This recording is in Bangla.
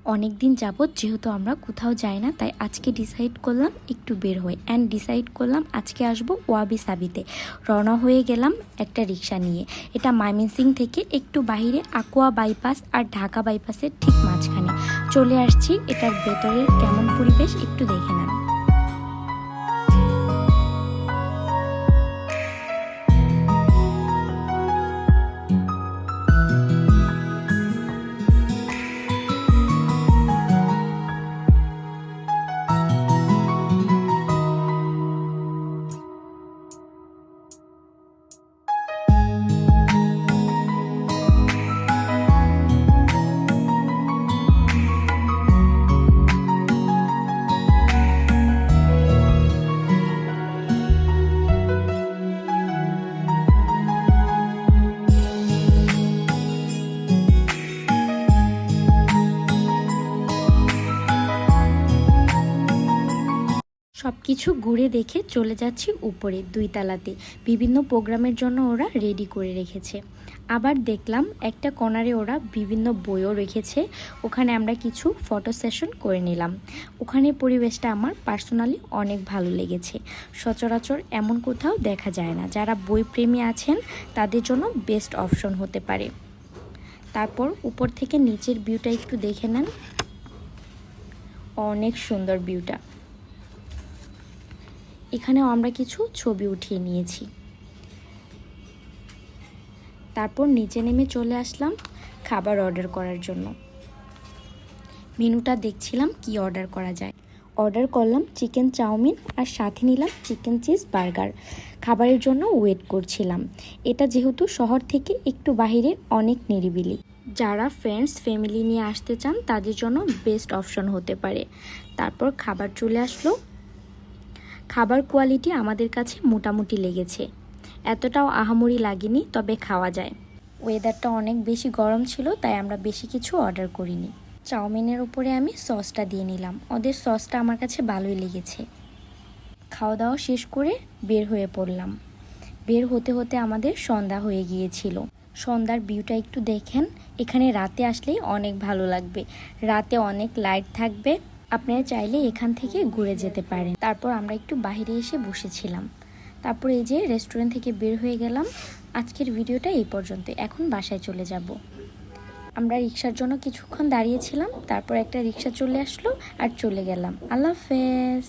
অনেক দিন যাবত যেহেতু আমরা কোথাও যাই না, তাই আজকে ডিসাইড করলাম একটু বের হই অ্যান্ড ডিসাইড করলাম আজকে আসবো ওয়াবি সাবিতে। রওনা হয়ে গেলাম একটা রিক্সা নিয়ে। এটা ময়মনসিংহ থেকে একটু বাইরে আকুয়া বাইপাস আর ঢাকা বাইপাসের ঠিক মাঝখানে চলে আসছি। এটার ভেতরের কেমন পরিবেশ একটু দেখে নেন। সব কিছু ঘুরে দেখে চলে যাচ্ছি উপরে 2 তলাতে। বিভিন্ন প্রোগ্রামের জন্য ওরা রেডি করে রেখেছে। আবার দেখলাম একটা কর্নারে ওরা বিভিন্ন বইও রেখেছে। ওখানে আমরা কিছু ফটো সেশন করে নিলাম। ওখানে পরিবেশটা আমার পার্সোনালি অনেক ভালো লেগেছে। সচরাচর এমন কোথাও দেখা যায় না। যারা বই প্রেমী আছেন তাদের জন্য বেস্ট অপশন হতে পারে। তারপর উপর থেকে নিচের ভিউটা একটু দেখে নেন। অনেক সুন্দর ভিউটা। এখানেও আমরা কিছু ছবি উঠিয়ে নিয়েছি। তারপর নিচে নেমে চলে আসলাম খাবার অর্ডার করার জন্য। মেনুটা দেখছিলাম কি অর্ডার করা যায়। অর্ডার করলাম চিকেন চাউমিন আর সাথে নিলাম চিকেন চিজ বার্গার। খাবারের জন্য ওয়েট করছিলাম। এটা যেহেতু শহর থেকে একটু বাইরে, অনেক নিরিবিলি। যারা ফ্রেন্ডস ফ্যামিলি নিয়ে আসতে চান তাদের জন্য বেস্ট অপশন হতে পারে। তারপর খাবার চলে আসলো। খাবার কোয়ালিটি আমাদের কাছে মোটামুটি লেগেছে, এতটাও আহামরি লাগেনি, তবে খাওয়া যায়। ওয়েদারটা অনেক বেশি গরম ছিল, তাই আমরা বেশি কিছু অর্ডার করিনি। চাউমিনের উপরে আমি সসটা দিয়ে নিলাম। ওদের সসটা আমার কাছে ভালোই লেগেছে। খাওয়া দাওয়া শেষ করে বের হয়ে পড়লাম। বের হতে হতে আমাদের সন্ধ্যা হয়ে গিয়েছিল। সন্ধ্যার ভিউটা একটু দেখেন। এখানে রাতে আসলেই অনেক ভালো লাগবে। রাতে অনেক লাইট থাকবে। আপনারা চাইলে এখান থেকে ঘুরে যেতে পারেন। তারপর আমরা একটু বাইরে এসে বসেছিলাম। তারপর এই যে রেস্টুরেন্ট থেকে বের হয়ে গেলাম। আজকের ভিডিওটা এই পর্যন্ত। এখন বাসায় চলে যাব। আমরা রিক্সার জন্য কিছুক্ষণ দাঁড়িয়েছিলাম। তারপর একটা রিক্সা চলে আসলো আর চলে গেলাম। আল্লাহ হাফেজ।